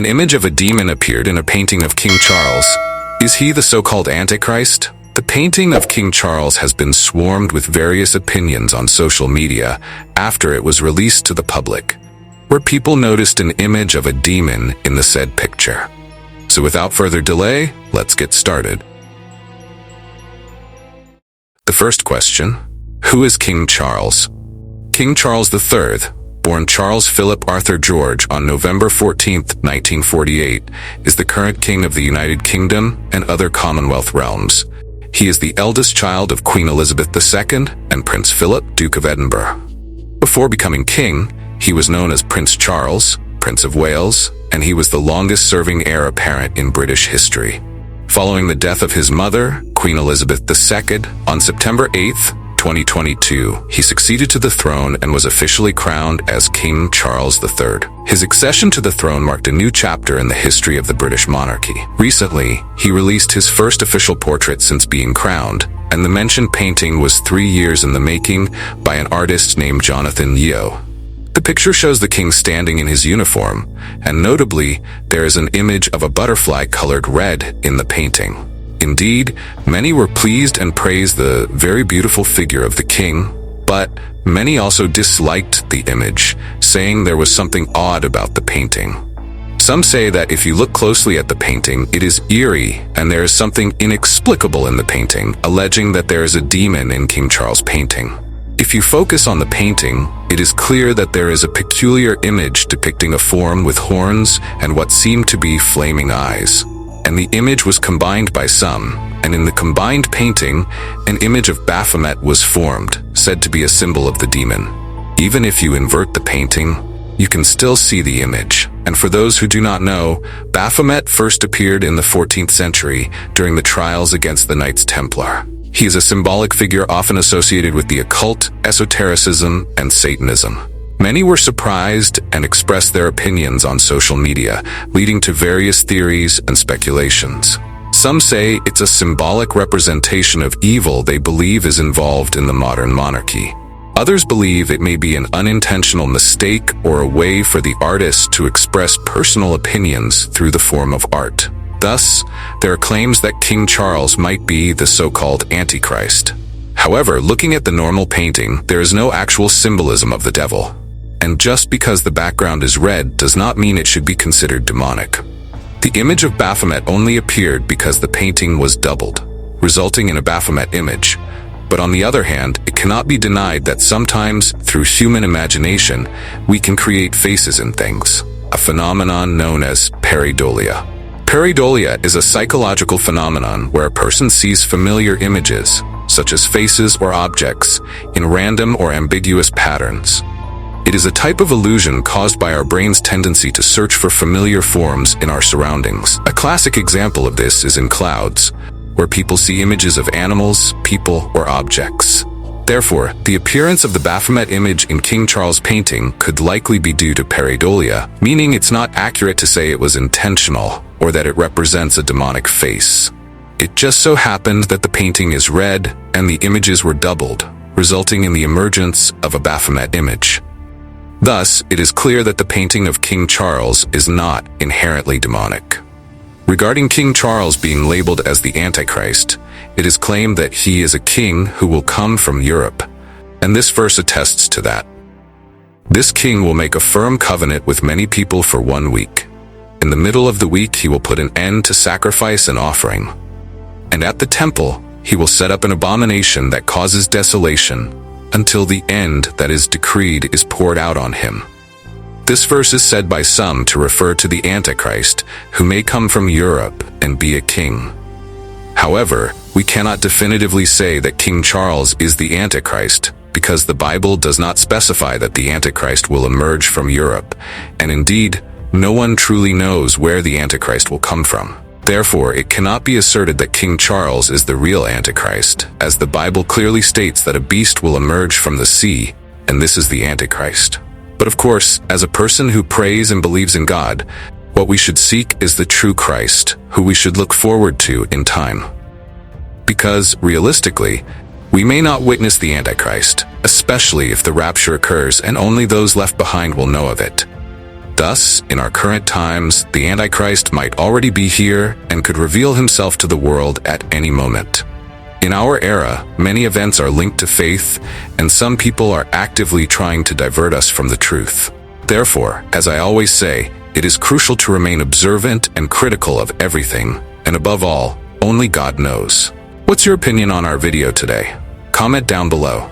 An image of a demon appeared in a painting of King Charles. Is he the so-called Antichrist? The painting of King Charles has been swarmed with various opinions on social media after it was released to the public, where people noticed an image of a demon in the said picture. So without further delay, let's get started. The first question: who is King Charles? King Charles III, born Charles Philip Arthur George on November 14, 1948, is the current king of the United Kingdom and other Commonwealth realms. He is the eldest child of Queen Elizabeth II and Prince Philip, Duke of Edinburgh. Before becoming king, he was known as Prince Charles, Prince of Wales, and he was the longest-serving heir apparent in British history. Following the death of his mother, Queen Elizabeth II, on September 8, 2022, he succeeded to the throne and was officially crowned as King Charles III. His accession to the throne marked a new chapter in the history of the British monarchy. Recently, he released his first official portrait since being crowned, and the mentioned painting was 3 years in the making by an artist named Jonathan Yeo. The picture shows the king standing in his uniform, and notably, there is an image of a butterfly colored red in the painting. Indeed, many were pleased and praised the very beautiful figure of the king, but many also disliked the image, saying there was something odd about the painting. Some say that if you look closely at the painting, it is eerie and there is something inexplicable in the painting, alleging that there is a demon in King Charles' painting. If you focus on the painting, it is clear that there is a peculiar image depicting a form with horns and what seemed to be flaming eyes. And the image was combined by some, and in the combined painting, an image of Baphomet was formed, said to be a symbol of the demon. Even if you invert the painting, you can still see the image. And for those who do not know, Baphomet first appeared in the 14th century during the trials against the Knights Templar. He is a symbolic figure often associated with the occult, esotericism, and Satanism. Many were surprised and expressed their opinions on social media, leading to various theories and speculations. Some say it's a symbolic representation of evil they believe is involved in the modern monarchy. Others believe it may be an unintentional mistake or a way for the artist to express personal opinions through the form of art. Thus, there are claims that King Charles might be the so-called Antichrist. However, looking at the normal painting, there is no actual symbolism of the devil. And just because the background is red does not mean it should be considered demonic. The image of Baphomet only appeared because the painting was doubled, resulting in a Baphomet image. But on the other hand, it cannot be denied that sometimes, through human imagination, we can create faces in things, a phenomenon known as pareidolia. Pareidolia is a psychological phenomenon where a person sees familiar images, such as faces or objects, in random or ambiguous patterns. It is a type of illusion caused by our brain's tendency to search for familiar forms in our surroundings. A classic example of this is in clouds, where people see images of animals, people, or objects. Therefore, the appearance of the Baphomet image in King Charles' painting could likely be due to pareidolia, meaning it's not accurate to say it was intentional or that it represents a demonic face. It just so happened that the painting is red and the images were doubled, resulting in the emergence of a Baphomet image. Thus, it is clear that the painting of King Charles is not inherently demonic. Regarding King Charles being labeled as the Antichrist, it is claimed that he is a king who will come from Europe, and this verse attests to that. This king will make a firm covenant with many people for 1 week. In the middle of the week, he will put an end to sacrifice and offering. And at the temple, he will set up an abomination that causes desolation, until the end that is decreed is poured out on him. This verse is said by some to refer to the Antichrist, who may come from Europe and be a king. However, we cannot definitively say that King Charles is the Antichrist, because the Bible does not specify that the Antichrist will emerge from Europe, and indeed, no one truly knows where the Antichrist will come from. Therefore, it cannot be asserted that King Charles is the real Antichrist, as the Bible clearly states that a beast will emerge from the sea, and this is the Antichrist. But of course, as a person who prays and believes in God, what we should seek is the true Christ, who we should look forward to in time. Because, realistically, we may not witness the Antichrist, especially if the rapture occurs and only those left behind will know of it. Thus, in our current times, the Antichrist might already be here and could reveal himself to the world at any moment. In our era, many events are linked to faith, and some people are actively trying to divert us from the truth. Therefore, as I always say, it is crucial to remain observant and critical of everything, and above all, only God knows. What's your opinion on our video today? Comment down below.